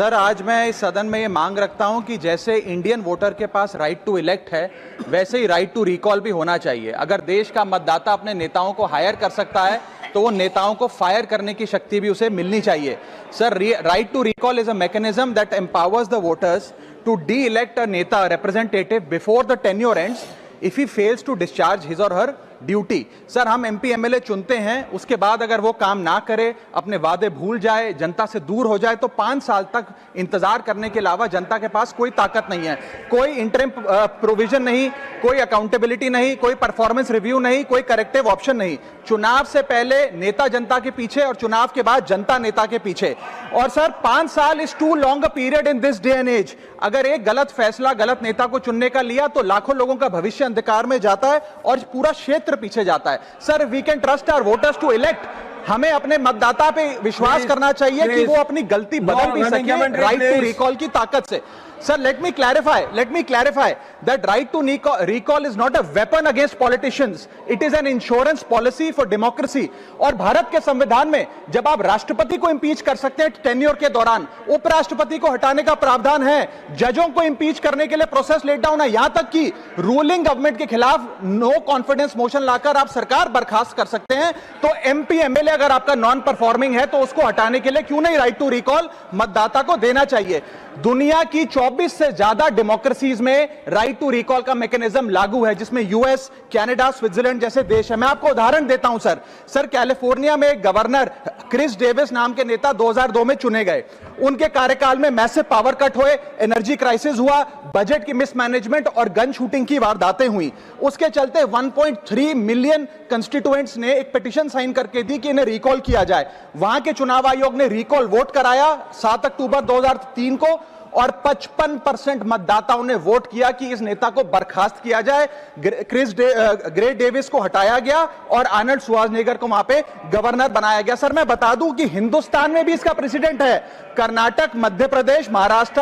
Sir, आज मैं इस सदन में ये मांग रखता हूं कि जैसे इंडियन वोटर के पास राइट टू इलेक्ट है, वैसे ही राइट टू रिकॉल भी होना चाहिए। अगर देश का मतदाता अपने नेताओं को हायर कर सकता है तो वो नेताओं को फायर करने की शक्ति भी उसे मिलनी चाहिए। Sir, right to recall is a mechanism that empowers the voters to de elect a नेता representative before the tenure ends if he fails to discharge his और हर ड्यूटी। सर, हम एमपी एमएलए चुनते हैं, उसके बाद अगर वो काम ना करे, अपने वादे भूल जाए, जनता से दूर हो जाए, तो 5 साल तक इंतजार करने के अलावा जनता के पास कोई ताकत नहीं है। कोई इंटरिम प्रोविजन नहीं, कोई अकाउंटेबिलिटी नहीं, कोई परफॉर्मेंस रिव्यू नहीं, कोई करेक्टिव ऑप्शन नहीं। चुनाव से पहले नेता जनता के पीछे और चुनाव के बाद जनता नेता के पीछे। और सर, 5 साल is too long a period in this day and age. अगर एक गलत फैसला गलत नेता को चुनने का लिया तो लाखों लोगों का भविष्य अंधकार में जाता है और पूरा क्षेत्र पीछे जाता है। Sir, we can trust our voters to elect. हमें अपने मतदाता पे विश्वास करना चाहिए कि वो अपनी गलती बदल भी सके राइट टू रिकॉल की ताकत से। Sir, let me clarify that right to recall is not a weapon against politicians. It is an insurance policy for democracy. और भारत के संविधान में जब आप राष्ट्रपति को इंपीच कर सकते हैं टेन्योर के दौरान, उपराष्ट्रपति को हटाने का प्रावधान है, जजों को इंपीच करने के लिए प्रोसेस लेट डाउन है, यहां तक कि रूलिंग गवर्नमेंट के खिलाफ नो कॉन्फिडेंस मोशन लाकर आप सरकार बर्खास्त कर सकते हैं। तो एमपी एमएलए अगर आपका नॉन परफॉर्मिंग है तो उसको हटाने के लिए क्यों नहीं राइट टू रिकॉल मतदाता को देना चाहिए। दुनिया की 24 से ज्यादा डेमोक्रेसीज में राइट टू रिकॉल का मैकेनिज्म लागू है, जिसमें यूएस, कनाडा, स्विट्जरलैंड जैसे देश है। मैं आपको उदाहरण देता हूं सर, कैलिफोर्निया में एक गवर्नर क्रिस डेविस नाम के नेता 2002 में चुने गए। उनके कार्यकाल में मैसिव पावर कट हुए, एनर्जी क्राइसिस हुआ, बजट की मिसमैनेजमेंट और गन शूटिंग की वारदातें हुई। उसके चलते 1.3 मिलियन कंस्टिट्यूएंट्स ने एक पिटीशन साइन करके दी कि इन्हें रिकॉल किया जाए। वहां के चुनाव आयोग ने रिकॉल वोट कराया 7 अक्टूबर 2003 को और 55% मतदाताओं ने वोट किया कि इस नेता को बर्खास्त किया जाए। ग्रे डेविस को हटाया गया और आर्नल्ड श्वार्ज़नेगर को वहां पे गवर्नर बनाया गया। सर, मैं बता दूं कि हिंदुस्तान में भी इसका प्रेसिडेंट है। कर्नाटक, मध्य प्रदेश, महाराष्ट्र